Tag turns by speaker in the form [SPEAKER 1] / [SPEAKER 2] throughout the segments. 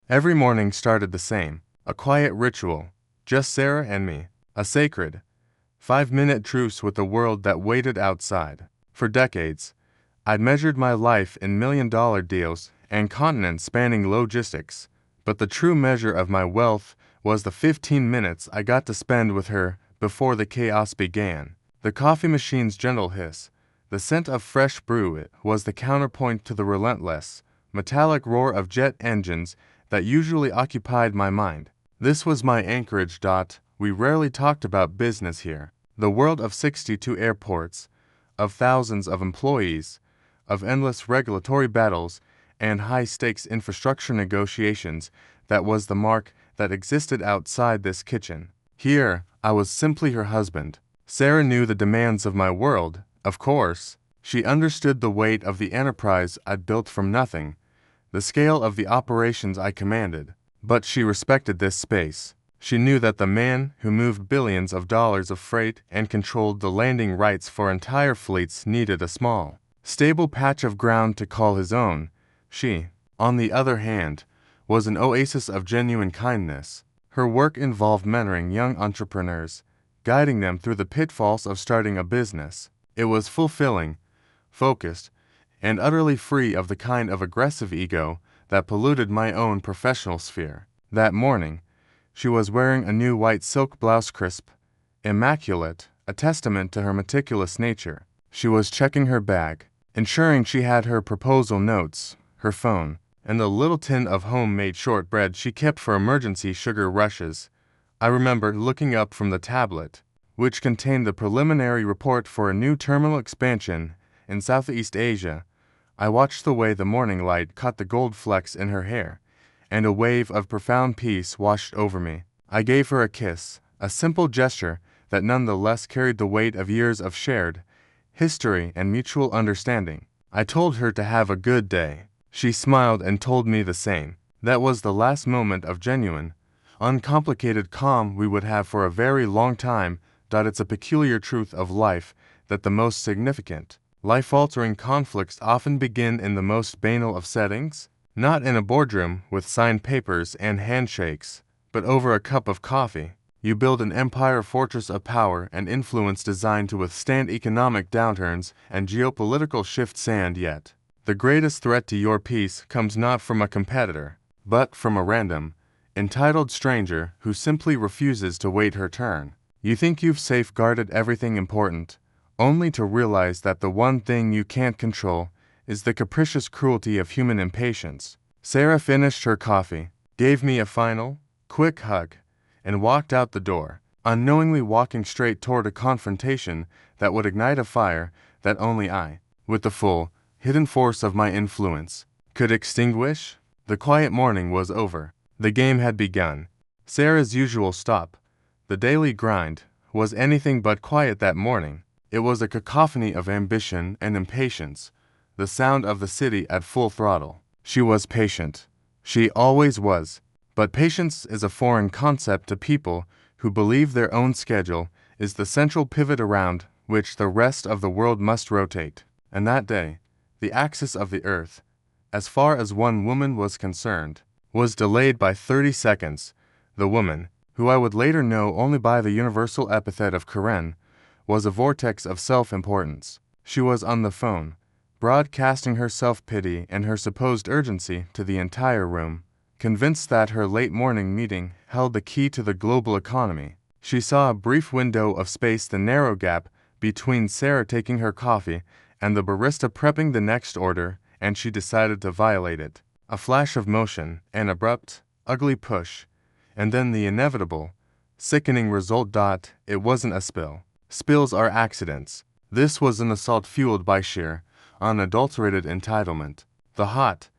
[SPEAKER 1] Every morning started the same, a quiet ritual, just Sarah and me, a sacred, 5-minute truce with the world that waited outside. For decades, I'd measured my life in million-dollar deals and continents spanning logistics, but the true measure of my wealth was the 15 minutes I got to spend with her before the chaos began. The coffee machine's gentle hiss, the scent of fresh brew, it was the counterpoint to the relentless, metallic roar of jet engines that usually occupied my mind. This was my anchorage. We rarely talked about business here. The world of 62 airports, of thousands of employees, of endless regulatory battles and high-stakes infrastructure negotiations, that was the mark that existed outside this kitchen. Here, I was simply her husband. Sarah knew the demands of my world, of course. She understood the weight of the enterprise I'd built from nothing, the scale of the operations I commanded. But she respected this space. She knew that the man who moved billions of dollars of freight and controlled the landing rights for entire fleets needed a small, stable patch of ground to call his own. She, on the other hand, was an oasis of genuine kindness. Her work involved mentoring young entrepreneurs, guiding them through the pitfalls of starting a business. It was fulfilling, focused, and utterly free of the kind of aggressive ego that polluted my own professional sphere. That morning, she was wearing a new white silk blouse, crisp, immaculate, a testament to her meticulous nature. She was checking her bag, ensuring she had her proposal notes, her phone, and the little tin of homemade shortbread she kept for emergency sugar rushes. I remember looking up from the tablet, which contained the preliminary report for a new terminal expansion in Southeast Asia. I watched the way the morning light caught the gold flecks in her hair, and a wave of profound peace washed over me. I gave her a kiss, a simple gesture that nonetheless carried the weight of years of shared history and mutual understanding. I told her to have a good day. She smiled and told me the same. That was the last moment of genuine, uncomplicated calm we would have for a very long time. It's a peculiar truth of life that the most significant, life-altering conflicts often begin in the most banal of settings, not in a boardroom with signed papers and handshakes, but over a cup of coffee. You build an empire fortress of power and influence designed to withstand economic downturns and geopolitical shifts, and yet, the greatest threat to your peace comes not from a competitor, but from a random, entitled stranger who simply refuses to wait her turn. You think you've safeguarded everything important, only to realize that the one thing you can't control is the capricious cruelty of human impatience. Sarah finished her coffee, gave me a final, quick hug, and walked out the door, unknowingly walking straight toward a confrontation that would ignite a fire that only I, with the full, hidden force of my influence, could extinguish. The quiet morning was over. The game had begun. Sarah's usual stop, the daily grind, was anything but quiet that morning. It was a cacophony of ambition and impatience, the sound of the city at full throttle. She was patient. She always was. But patience is a foreign concept to people who believe their own schedule is the central pivot around which the rest of the world must rotate. And that day, the axis of the earth, as far as one woman was concerned, was delayed by 30 seconds. The woman, who I would later know only by the universal epithet of Karen, was a vortex of self-importance. She was on the phone, broadcasting her self-pity and her supposed urgency to the entire room, convinced that her late morning meeting held the key to the global economy. She saw a brief window of space, the narrow gap between Sarah taking her coffee and the barista prepping the next order, and she decided to violate it. A flash of motion, an abrupt, ugly push, and then the inevitable, sickening result. It wasn't a spill. Spills are accidents. This was an assault fueled by sheer, unadulterated entitlement. The hot,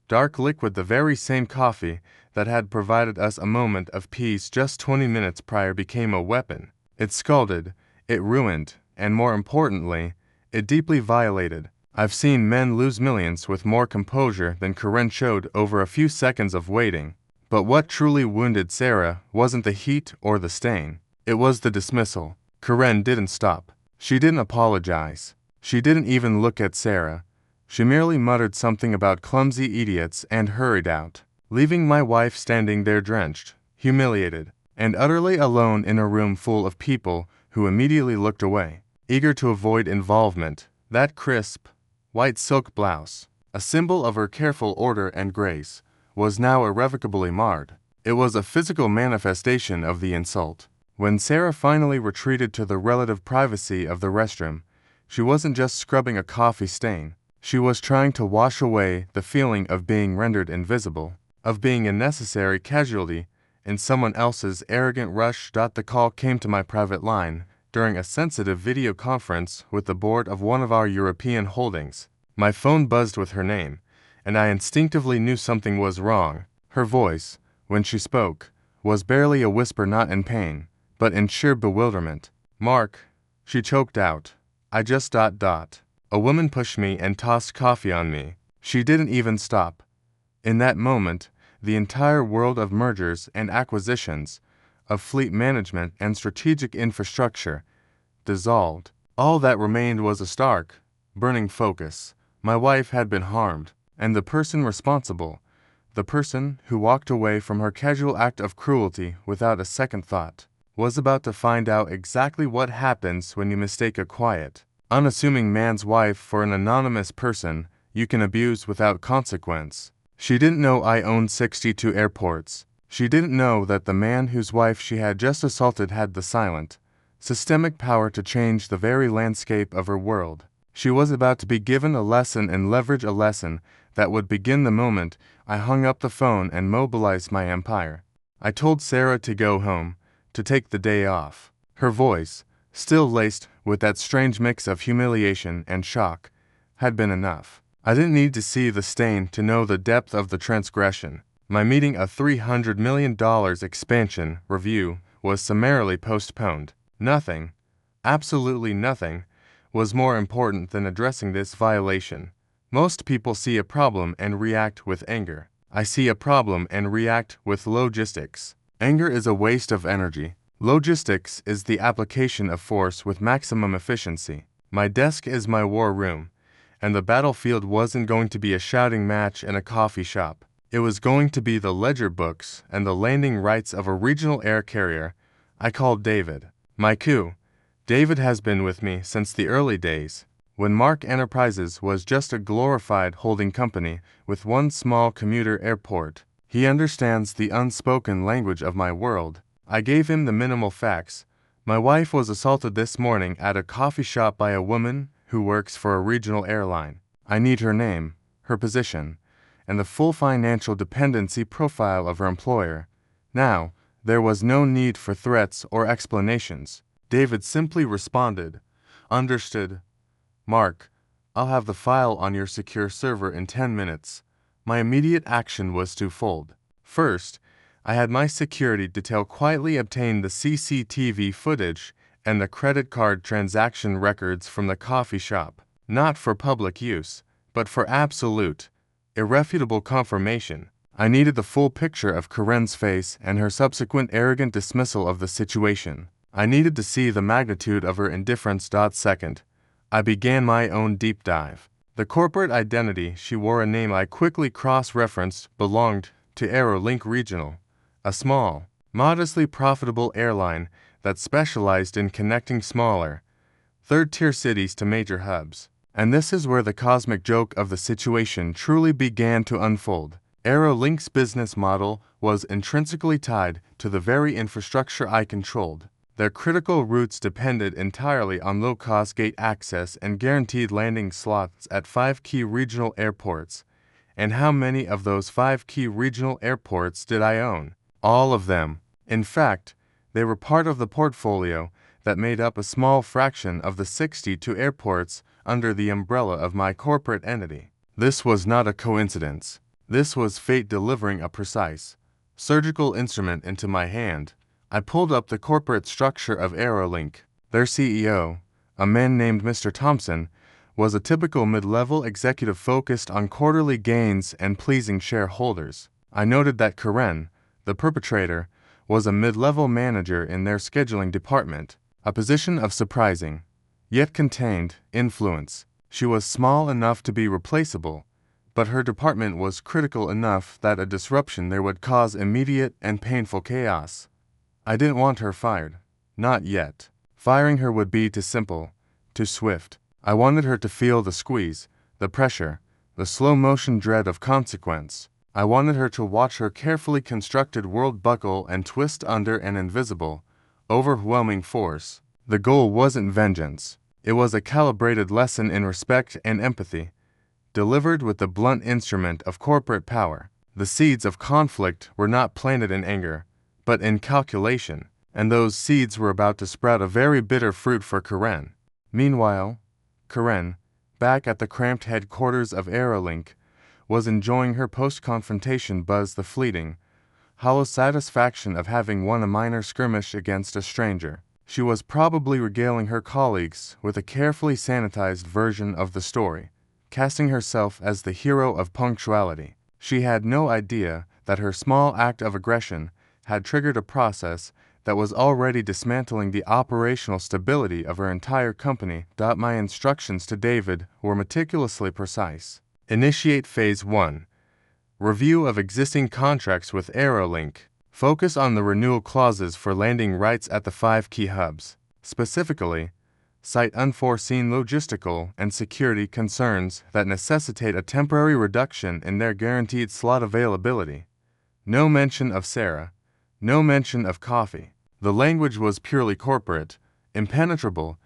[SPEAKER 1] dark liquid, the very same coffee that had provided us a moment of peace just 20 minutes prior, became a weapon. It scalded, it ruined, and more importantly, it deeply violated. I've seen men lose millions with more composure than Karen showed over a few seconds of waiting. But what truly wounded Sarah wasn't the heat or the stain. It was the dismissal. Karen didn't stop. She didn't apologize. She didn't even look at Sarah. She merely muttered something about clumsy idiots and hurried out. leaving my wife standing there drenched, humiliated, and utterly alone in a room full of people who immediately looked away, eager to avoid involvement. That crisp, white silk blouse, a symbol of her careful order and grace, was now irrevocably marred. It was a physical manifestation of the insult. When Sarah finally retreated to the relative privacy of the restroom, she wasn't just scrubbing a coffee stain. She was trying to wash away the feeling of being rendered invisible, of being a necessary casualty in someone else's arrogant rush. The call came to my private line during a sensitive video conference with the board of one of our European holdings. My phone buzzed with her name, and I instinctively knew something was wrong. Her voice, when she spoke, was barely a whisper, not in pain, but in sheer bewilderment. "Mark," she choked out. "I just ... A woman pushed me and tossed coffee on me. She didn't even stop." In that moment, the entire world of mergers and acquisitions, of fleet management and strategic infrastructure, dissolved. All that remained was a stark, burning focus. My wife had been harmed, and the person responsible, the person who walked away from her casual act of cruelty without a second thought, was about to find out exactly what happens when you mistake a quiet, unassuming man's wife for an anonymous person you can abuse without consequence. She didn't know I owned 62 airports. She didn't know that the man whose wife she had just assaulted had the silent, systemic power to change the very landscape of her world. She was about to be given a lesson and leverage a lesson that would begin the moment I hung up the phone and mobilized my empire. I told Sarah to go home, to take the day off. Her voice, still laced with that strange mix of humiliation and shock, had been enough. I didn't need to see the stain to know the depth of the transgression. My meeting a $300 million expansion review was summarily postponed. Nothing, absolutely nothing, was more important than addressing this violation. Most people see a problem and react with anger. I see a problem and react with logistics. Anger is a waste of energy. Logistics is the application of force with maximum efficiency. My desk is my war room, and the battlefield wasn't going to be a shouting match in a coffee shop. It was going to be the ledger books and the landing rights of a regional air carrier. I called David. My coup. David has been with me since the early days, when Mark Enterprises was just a glorified holding company with one small commuter airport. He understands the unspoken language of my world. I gave him the minimal facts. My wife was assaulted this morning at a coffee shop by a woman who works for a regional airline. I need her name, her position, and the full financial dependency profile of her employer. Now, there was no need for threats or explanations. David simply responded, "Understood. Mark, I'll have the file on your secure server in 10 minutes. My immediate action was twofold. First, I had my security detail quietly obtain the CCTV footage and the credit card transaction records from the coffee shop, not for public use, but for absolute, irrefutable confirmation. I needed the full picture of Karen's face and her subsequent arrogant dismissal of the situation. I needed to see the magnitude of her indifference. Second, I began my own deep dive. The corporate identity she wore, a name I quickly cross-referenced, belonged to Aerolink Regional, a small, modestly profitable airline that specialized in connecting smaller, third-tier cities to major hubs. And this is where the cosmic joke of the situation truly began to unfold. Aerolink's business model was intrinsically tied to the very infrastructure I controlled. Their critical routes depended entirely on low-cost gate access and guaranteed landing slots at 5 key regional airports. And how many of those 5 key regional airports did I own? All of them. In fact, they were part of the portfolio that made up a small fraction of the 62 airports under the umbrella of my corporate entity. This was not a coincidence. This was fate delivering a precise, surgical instrument into my hand. I pulled up the corporate structure of Aerolink. Their CEO, a man named Mr. Thompson, was a typical mid-level executive focused on quarterly gains and pleasing shareholders. I noted that Karen, the perpetrator, was a mid-level manager in their scheduling department, a position of surprising, yet contained, influence. She was small enough to be replaceable, but her department was critical enough that a disruption there would cause immediate and painful chaos. I didn't want her fired. Not yet. Firing her would be too simple, too swift. I wanted her to feel the squeeze, the pressure, the slow-motion dread of consequence. I wanted her to watch her carefully constructed world buckle and twist under an invisible, overwhelming force. The goal wasn't vengeance. It was a calibrated lesson in respect and empathy, delivered with the blunt instrument of corporate power. The seeds of conflict were not planted in anger, but in calculation, and those seeds were about to sprout a very bitter fruit for Karen. Meanwhile, Karen, back at the cramped headquarters of Aerolink, was enjoying her post-confrontation buzz, the fleeting, hollow satisfaction of having won a minor skirmish against a stranger. She was probably regaling her colleagues with a carefully sanitized version of the story, casting herself as the hero of punctuality. She had no idea that her small act of aggression had triggered a process that was already dismantling the operational stability of her entire company. My instructions to David were meticulously precise. Initiate Phase 1. Review of existing contracts with Aerolink. Focus on the renewal clauses for landing rights at the 5 key hubs. Specifically, cite unforeseen logistical and security concerns that necessitate a temporary reduction in their guaranteed slot availability. No mention of Sarah. No mention of coffee. The language was purely corporate, impenetrable,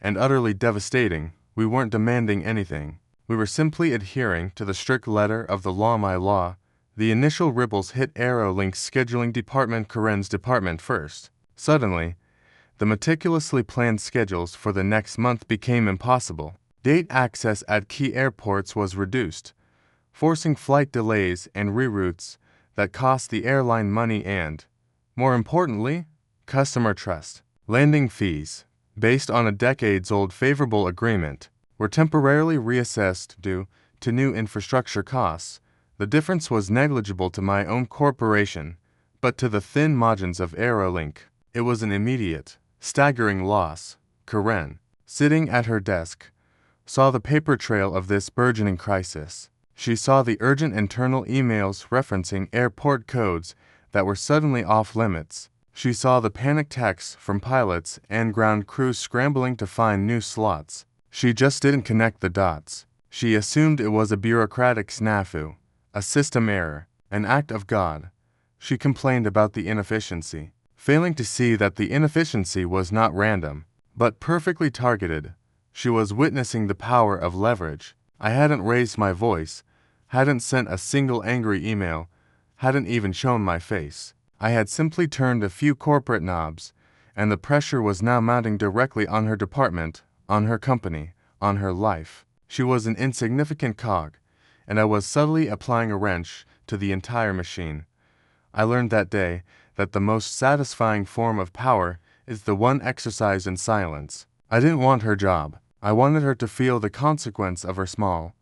[SPEAKER 1] and utterly devastating. We weren't demanding anything. We were simply adhering to the strict letter of the law. My law. The initial ripples hit Aerolink's scheduling department, Karen's department first. Suddenly, the meticulously planned schedules for the next month became impossible. Date access at key airports was reduced, forcing flight delays and reroutes that cost the airline money and, more importantly, customer trust. Landing fees, based on a decades-old favorable agreement, were temporarily reassessed due to new infrastructure costs. The difference was negligible to my own corporation, but to the thin margins of Aerolink, it was an immediate, staggering loss. Karen, sitting at her desk, saw the paper trail of this burgeoning crisis. She saw the urgent internal emails referencing airport codes that were suddenly off-limits. She saw the panic texts from pilots and ground crews scrambling to find new slots. She just didn't connect the dots. She assumed it was a bureaucratic snafu, a system error, an act of God. She complained about the inefficiency, failing to see that the inefficiency was not random, but perfectly targeted. She was witnessing the power of leverage. I hadn't raised my voice, hadn't sent a single angry email, hadn't even shown my face. I had simply turned a few corporate knobs, and the pressure was now mounting directly on her department, on her company, on her life. She was an insignificant cog, and I was subtly applying a wrench to the entire machine. I learned that day that the most satisfying form of power is the one exercised in silence. I didn't want her job. I wanted her to feel the consequence of her small,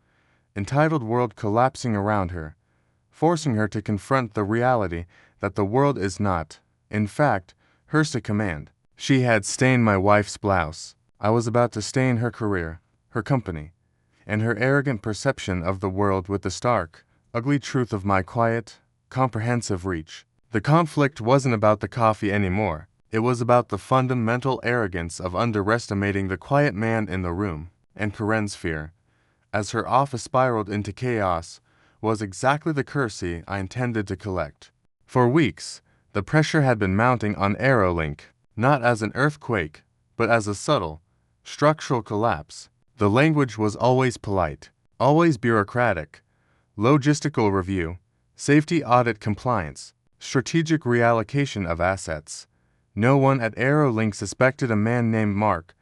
[SPEAKER 1] entitled world collapsing around her, forcing her to confront the reality that the world is not, in fact, hers to command. She had stained my wife's blouse. I was about to stain her career, her company, and her arrogant perception of the world with the stark, ugly truth of my quiet, comprehensive reach. The conflict wasn't about the coffee anymore. It was about the fundamental arrogance of underestimating the quiet man in the room, and Karen's fear, as her office spiraled into chaos, was exactly the currency I intended to collect. For weeks, the pressure had been mounting on Aerolink, not as an earthquake, but as a subtle, structural collapse. The language was always polite, always bureaucratic. Logistical review, safety audit compliance, strategic reallocation of assets. No one at Aerolink suspected a man named Mark,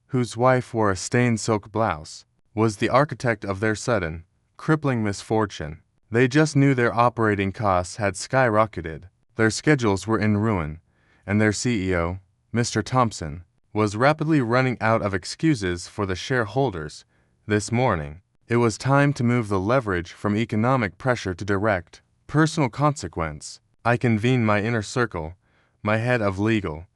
[SPEAKER 1] whose wife wore a stained silk blouse, was the architect of their sudden, crippling misfortune. They just knew their operating costs had skyrocketed, their schedules were in ruin, and their CEO, Mr. Thompson, was rapidly running out of excuses for the shareholders. This morning, it was time to move the leverage from economic pressure to direct, personal consequence. I convened my inner circle, my head of legal,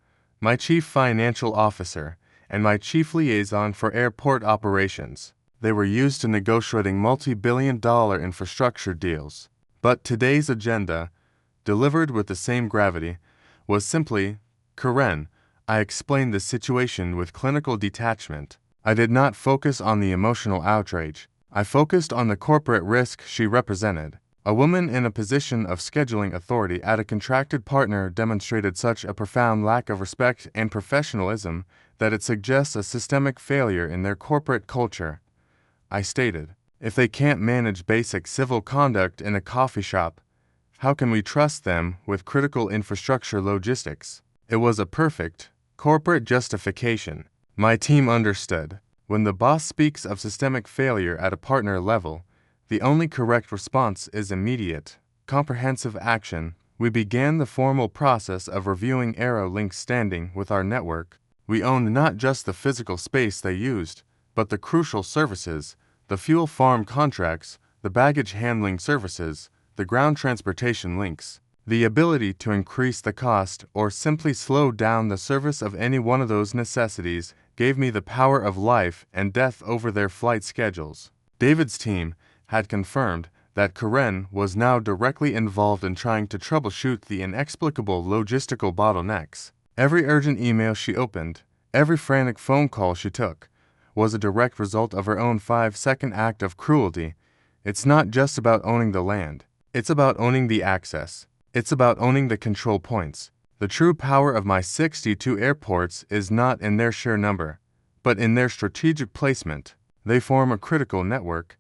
[SPEAKER 1] my chief financial officer, and my chief liaison for airport operations. They were used in negotiating multi-billion-dollar infrastructure deals. But today's agenda, delivered with the same gravity, was simply, Karen. I explained the situation with clinical detachment. I did not focus on the emotional outrage. I focused on the corporate risk she represented. A woman in a position of scheduling authority at a contracted partner demonstrated such a profound lack of respect and professionalism that it suggests a systemic failure in their corporate culture. I stated, if they can't manage basic civil conduct in a coffee shop, how can we trust them with critical infrastructure logistics? It was a perfect, corporate justification. My team understood. When the boss speaks of systemic failure at a partner level, the only correct response is immediate, comprehensive action. We began the formal process of reviewing AeroLink's standing with our network. We owned not just the physical space they used, but the crucial services, the fuel farm contracts, the baggage handling services, the ground transportation links. The ability to increase the cost or simply slow down the service of any one of those necessities gave me the power of life and death over their flight schedules. David's team had confirmed that Karen was now directly involved in trying to troubleshoot the inexplicable logistical bottlenecks. Every urgent email she opened, every frantic phone call she took, was a direct result of her own 5-second act of cruelty. It's not just about owning the land. It's about owning the access. It's about owning the control points. The true power of my 62 airports is not in their sheer number, but in their strategic placement. They form a critical network,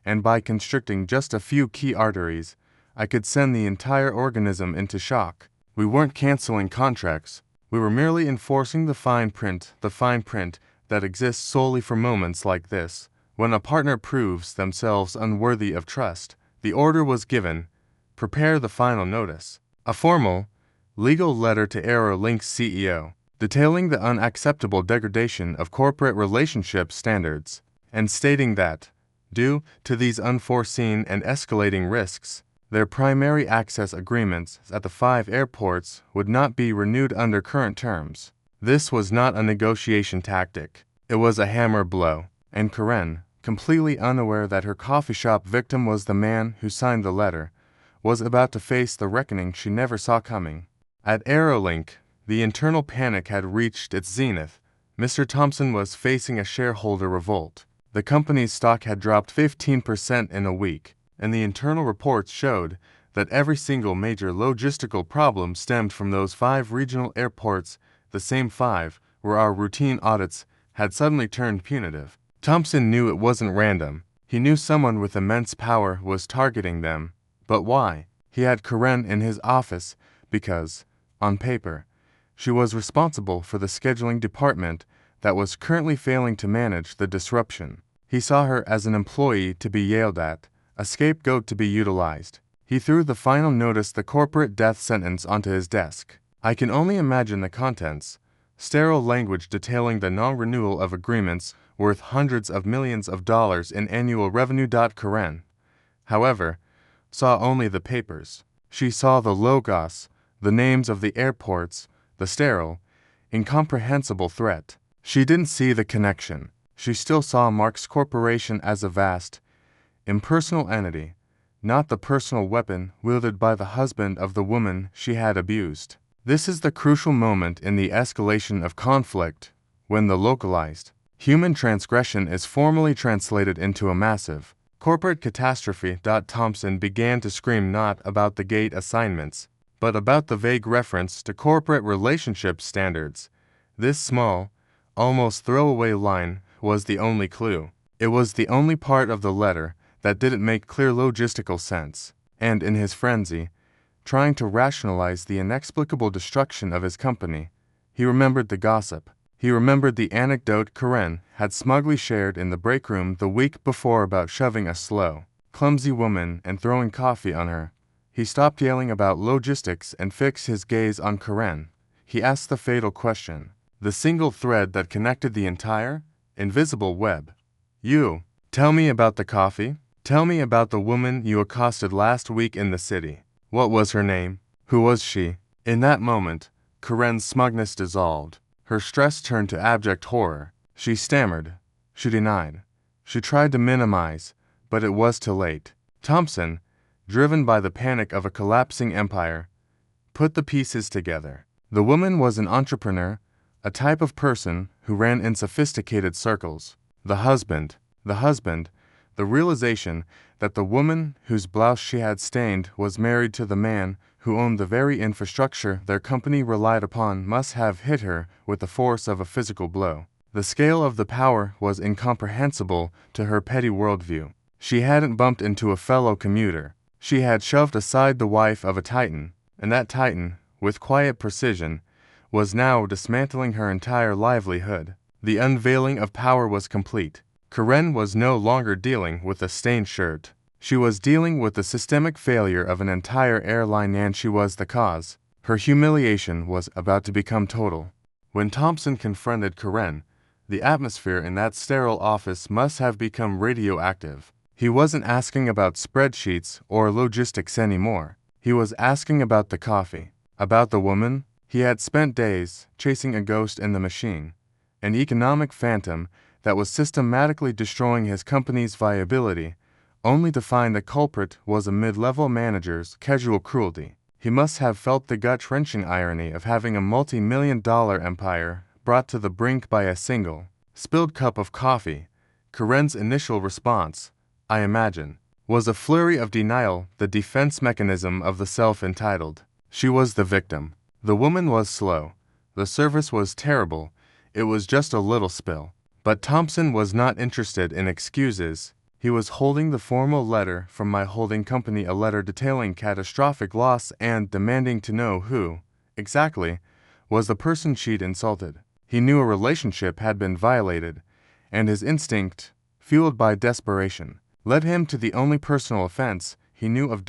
[SPEAKER 1] and by constricting just a few key arteries, I could send the entire organism into shock. We weren't canceling contracts. We were merely enforcing the fine print that exists solely for moments like this. When a partner proves themselves unworthy of trust, the order was given, prepare the final notice. A formal, legal letter to AeroLink's CEO, detailing the unacceptable degradation of corporate relationship standards, and stating that, due to these unforeseen and escalating risks, their primary access agreements at the 5 airports would not be renewed under current terms. This was not a negotiation tactic. It was a hammer blow, and Karen, completely unaware that her coffee shop victim was the man who signed the letter, was about to face the reckoning she never saw coming. At AeroLink, the internal panic had reached its zenith. Mr. Thompson was facing a shareholder revolt. The company's stock had dropped 15% in a week, and the internal reports showed that every single major logistical problem stemmed from those 5 regional airports, the same 5 where our routine audits had suddenly turned punitive. Thompson knew it wasn't random. He knew someone with immense power was targeting them. But why? He had Karen in his office because, on paper, she was responsible for the scheduling department that was currently failing to manage the disruption. He saw her as an employee to be yelled at, a scapegoat to be utilized. He threw the final notice, the corporate death sentence, onto his desk. I can only imagine the contents. Sterile language detailing the non-renewal of agreements worth hundreds of millions of dollars in annual revenue. Karen, however, saw only the papers. She saw the logos, the names of the airports, the sterile, incomprehensible threat. She didn't see the connection. She still saw Mark's corporation as a vast, impersonal entity, not the personal weapon wielded by the husband of the woman she had abused. This is the crucial moment in the escalation of conflict, when the localized, human transgression is formally translated into a massive, corporate catastrophe. Thompson began to scream not about the gate assignments, but about the vague reference to corporate relationship standards. This small, almost throwaway line was the only clue. It was the only part of the letter that didn't make clear logistical sense, and in his frenzy, trying to rationalize the inexplicable destruction of his company, he remembered the gossip. He remembered the anecdote Karen had smugly shared in the break room the week before about shoving a slow, clumsy woman and throwing coffee on her. He stopped yelling about logistics and fixed his gaze on Karen. He asked the fatal question, the single thread that connected the entire, invisible web. You, tell me about the coffee. Tell me about the woman you accosted last week in the city. What was her name? Who was she? In that moment, Karen's smugness dissolved. Her stress turned to abject horror. She stammered. She denied. She tried to minimize, but it was too late. Thompson, driven by the panic of a collapsing empire, put the pieces together. The woman was an entrepreneur, a type of person who ran in sophisticated circles. The husband, the realization that the woman whose blouse she had stained was married to the man who owned the very infrastructure their company relied upon must have hit her with the force of a physical blow. The scale of the power was incomprehensible to her petty worldview. She hadn't bumped into a fellow commuter. She had shoved aside the wife of a titan, and that titan, with quiet precision, was now dismantling her entire livelihood. The unveiling of power was complete. Karen was no longer dealing with a stained shirt. She was dealing with the systemic failure of an entire airline, and she was the cause. Her humiliation was about to become total. When Thompson confronted Karen, the atmosphere in that sterile office must have become radioactive. He wasn't asking about spreadsheets or logistics anymore. He was asking about the coffee, about the woman. He had spent days chasing a ghost in the machine, an economic phantom that was systematically destroying his company's viability, only to find the culprit was a mid-level manager's casual cruelty. He must have felt the gut-wrenching irony of having a multi-million-dollar empire brought to the brink by a single, spilled cup of coffee. Karen's initial response, I imagine, was a flurry of denial, the defense mechanism of the self-entitled. She was the victim. The woman was slow. The service was terrible. It was just a little spill. But Thompson was not interested in excuses. He was holding the formal letter from my holding company, a letter detailing catastrophic loss and demanding to know who, exactly, was the person she'd insulted. He knew a relationship had been violated, and his instinct, fueled by desperation, led him to the only personal offense he knew of.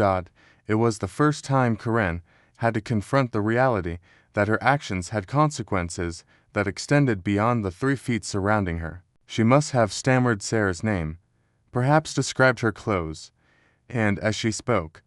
[SPEAKER 1] It was the first time Karen had to confront the reality that her actions had consequences that extended beyond the 3 feet surrounding her. She must have stammered Sarah's name, perhaps described her clothes, and as she spoke,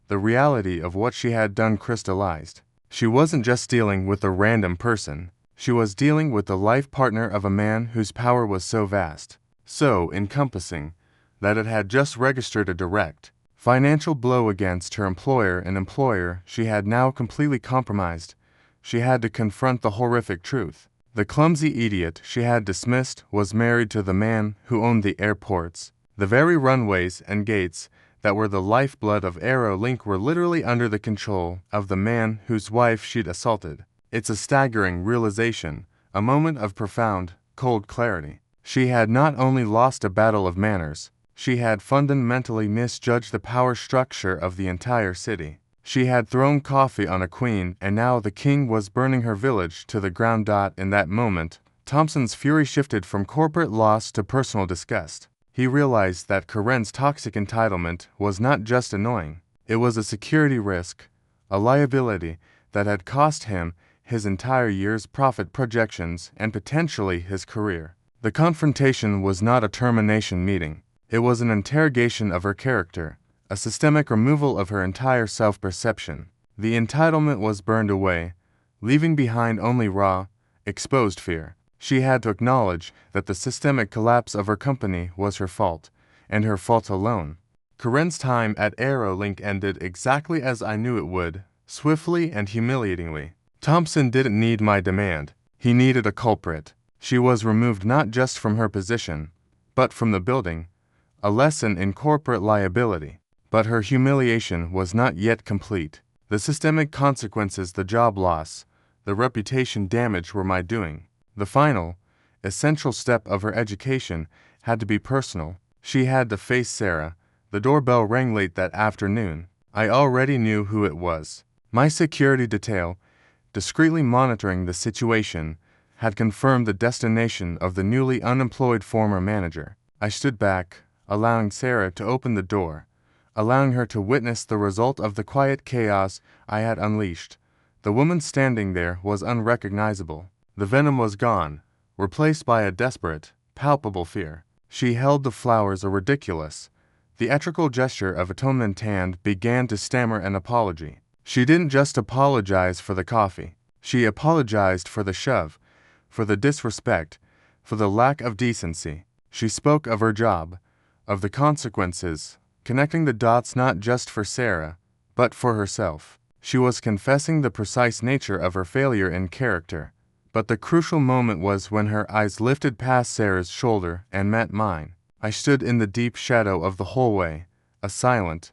[SPEAKER 1] the reality of what she had done crystallized. She wasn't just dealing with a random person. She was dealing with the life partner of a man whose power was so vast, so encompassing, that it had just registered a direct, financial blow against her employer, an employer she had now completely compromised. She had to confront the horrific truth. The clumsy idiot she had dismissed was married to the man who owned the airports. The very runways and gates that were the lifeblood of Aerolink were literally under the control of the man whose wife she'd assaulted. It's a staggering realization, a moment of profound, cold clarity. She had not only lost a battle of manners, she had fundamentally misjudged the power structure of the entire city. She had thrown coffee on a queen, and now the king was burning her village to the ground. In that moment, Thompson's fury shifted from corporate loss to personal disgust. He realized that Karen's toxic entitlement was not just annoying. It was a security risk, a liability that had cost him his entire year's profit projections and potentially his career. The confrontation was not a termination meeting. It was an interrogation of her character, a systemic removal of her entire self-perception. The entitlement was burned away, leaving behind only raw, exposed fear. She had to acknowledge that the systemic collapse of her company was her fault, and her fault alone. Karen's time at Aerolink ended exactly as I knew it would, swiftly and humiliatingly. Thompson didn't need my demand. He needed a culprit. She was removed not just from her position, but from the building, a lesson in corporate liability. But her humiliation was not yet complete. The systemic consequences, the job loss, the reputation damage were my doing. The final, essential step of her education had to be personal. She had to face Sarah. The doorbell rang late that afternoon. I already knew who it was. My security detail, discreetly monitoring the situation, had confirmed the destination of the newly unemployed former manager. I stood back, allowing Sarah to open the door, allowing her to witness the result of the quiet chaos I had unleashed. The woman standing there was unrecognizable. The venom was gone, replaced by a desperate, palpable fear. She held the flowers, a ridiculous, theatrical gesture of atonement, and began to stammer an apology. She didn't just apologize for the coffee. She apologized for the shove, for the disrespect, for the lack of decency. She spoke of her job, of the consequences, connecting the dots not just for Sarah, but for herself. She was confessing the precise nature of her failure in character. But the crucial moment was when her eyes lifted past Sarah's shoulder and met mine. I stood in the deep shadow of the hallway, a silent,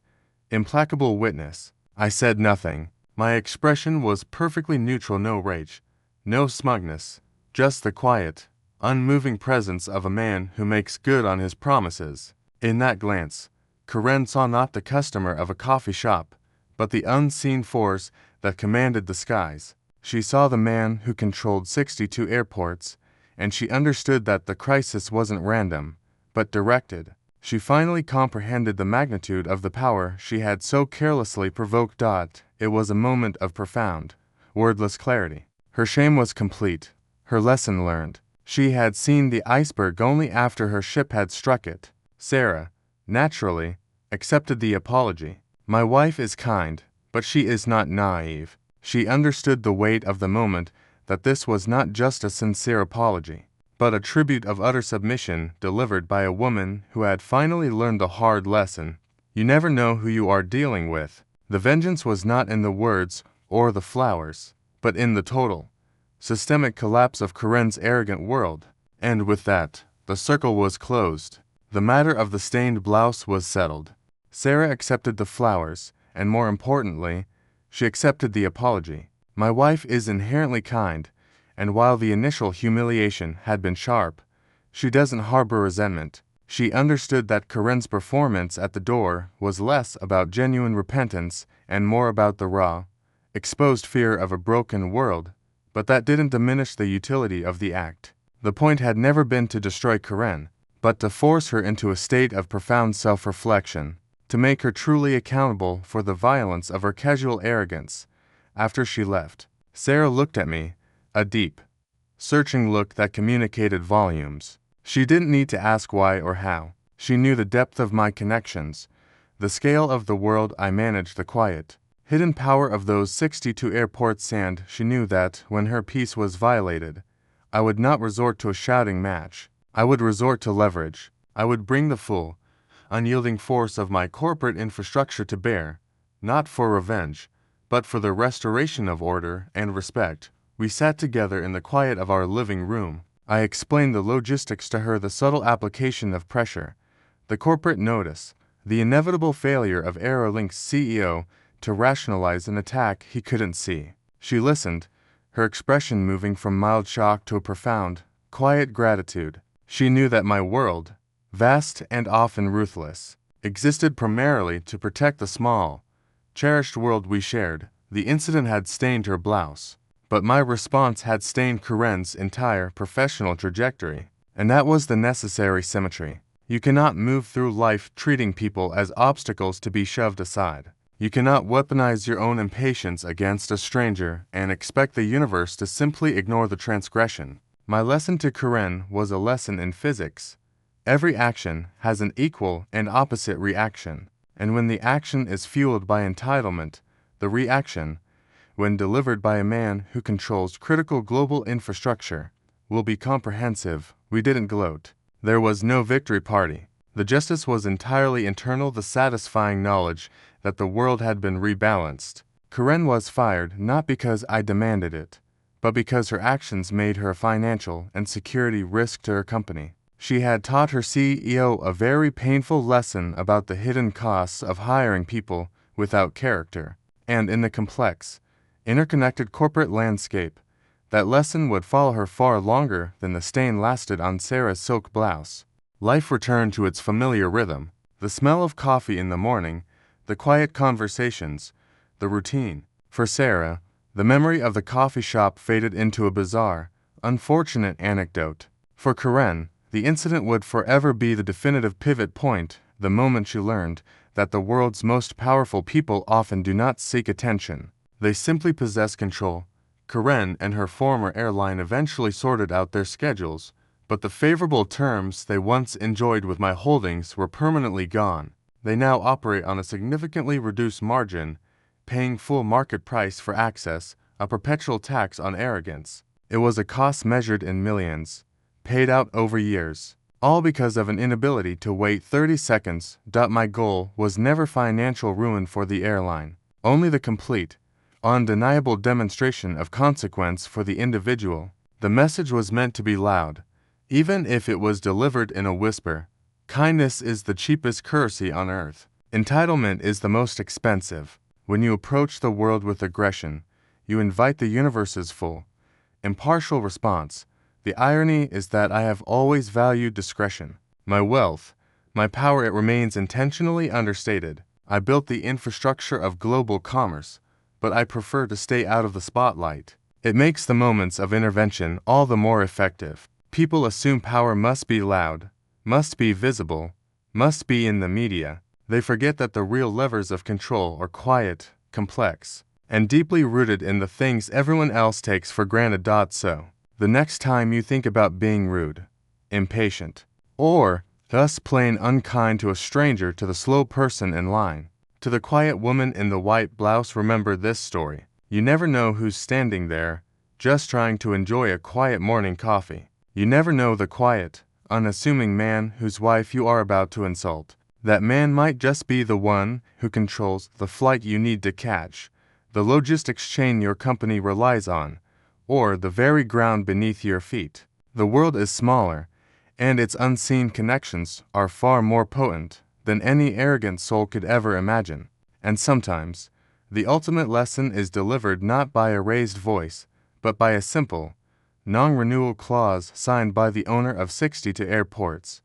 [SPEAKER 1] implacable witness. I said nothing. My expression was perfectly neutral, no rage, no smugness, just the quiet, unmoving presence of a man who makes good on his promises. In that glance, Karen saw not the customer of a coffee shop, but the unseen force that commanded the skies. She saw the man who controlled 62 airports, and she understood that the crisis wasn't random, but directed. She finally comprehended the magnitude of the power she had so carelessly provoked. It was a moment of profound, wordless clarity. Her shame was complete, her lesson learned. She had seen the iceberg only after her ship had struck it. Sarah, naturally, accepted the apology. My wife is kind, but she is not naive. She understood the weight of the moment, that this was not just a sincere apology, but a tribute of utter submission delivered by a woman who had finally learned the hard lesson. You never know who you are dealing with. The vengeance was not in the words or the flowers, but in the total, systemic collapse of Karen's arrogant world. And with that, the circle was closed. The matter of the stained blouse was settled. Sarah accepted the flowers, and more importantly, she accepted the apology. My wife is inherently kind, and while the initial humiliation had been sharp, she doesn't harbor resentment. She understood that Karen's performance at the door was less about genuine repentance and more about the raw, exposed fear of a broken world, but that didn't diminish the utility of the act. The point had never been to destroy Karen, but to force her into a state of profound self-reflection, to make her truly accountable for the violence of her casual arrogance. After she left, Sarah looked at me, a deep, searching look that communicated volumes. She didn't need to ask why or how. She knew the depth of my connections, the scale of the world I managed, the quiet, hidden power of those 62 airports, and she knew that, when her peace was violated, I would not resort to a shouting match. I would resort to leverage. I would bring the full, unyielding force of my corporate infrastructure to bear, not for revenge, but for the restoration of order and respect. We sat together in the quiet of our living room. I explained the logistics to her, the subtle application of pressure, the corporate notice, the inevitable failure of Aerolink's CEO to rationalize an attack he couldn't see. She listened, her expression moving from mild shock to a profound, quiet gratitude. She knew that my world, vast and often ruthless, existed primarily to protect the small, cherished world we shared. The incident had stained her blouse, but my response had stained Karen's entire professional trajectory. And that was the necessary symmetry. You cannot move through life treating people as obstacles to be shoved aside. You cannot weaponize your own impatience against a stranger and expect the universe to simply ignore the transgression. My lesson to Karen was a lesson in physics. Every action has an equal and opposite reaction, and when the action is fueled by entitlement, the reaction, when delivered by a man who controls critical global infrastructure, will be comprehensive. We didn't gloat. There was no victory party. The justice was entirely internal, the satisfying knowledge that the world had been rebalanced. Karen was fired not because I demanded it, but because her actions made her a financial and security risk to her company. She had taught her CEO a very painful lesson about the hidden costs of hiring people without character, and in the complex, interconnected corporate landscape, that lesson would follow her far longer than the stain lasted on Sarah's silk blouse. Life returned to its familiar rhythm, the smell of coffee in the morning, the quiet conversations, the routine. For Sarah, the memory of the coffee shop faded into a bizarre, unfortunate anecdote. For Karen, the incident would forever be the definitive pivot point, the moment she learned that the world's most powerful people often do not seek attention. They simply possess control. Karen and her former airline eventually sorted out their schedules, but the favorable terms they once enjoyed with my holdings were permanently gone. They now operate on a significantly reduced margin, paying full market price for access, a perpetual tax on arrogance. It was a cost measured in millions, paid out over years. all because of an inability to wait 30 seconds. My goal was never financial ruin for the airline, only the complete, undeniable demonstration of consequence for the individual. The message was meant to be loud, even if it was delivered in a whisper. Kindness is the cheapest currency on earth. Entitlement is the most expensive. When you approach the world with aggression, you invite the universe's full, impartial response. The irony is that I have always valued discretion. My wealth, my power, it remains intentionally understated. I built the infrastructure of global commerce, but I prefer to stay out of the spotlight. It makes the moments of intervention all the more effective. People assume power must be loud, must be visible, must be in the media. They forget that the real levers of control are quiet, complex, and deeply rooted in the things everyone else takes for granted. So, the next time you think about being rude, impatient, or thus plain unkind to a stranger, to the slow person in line, to the quiet woman in the white blouse, remember this story. You never know who's standing there, just trying to enjoy a quiet morning coffee. You never know the quiet, unassuming man whose wife you are about to insult. That man might just be the one who controls the flight you need to catch, the logistics chain your company relies on, or the very ground beneath your feet. The world is smaller, and its unseen connections are far more potent than any arrogant soul could ever imagine. And sometimes, the ultimate lesson is delivered not by a raised voice, but by a simple, non-renewal clause signed by the owner of 60 airports.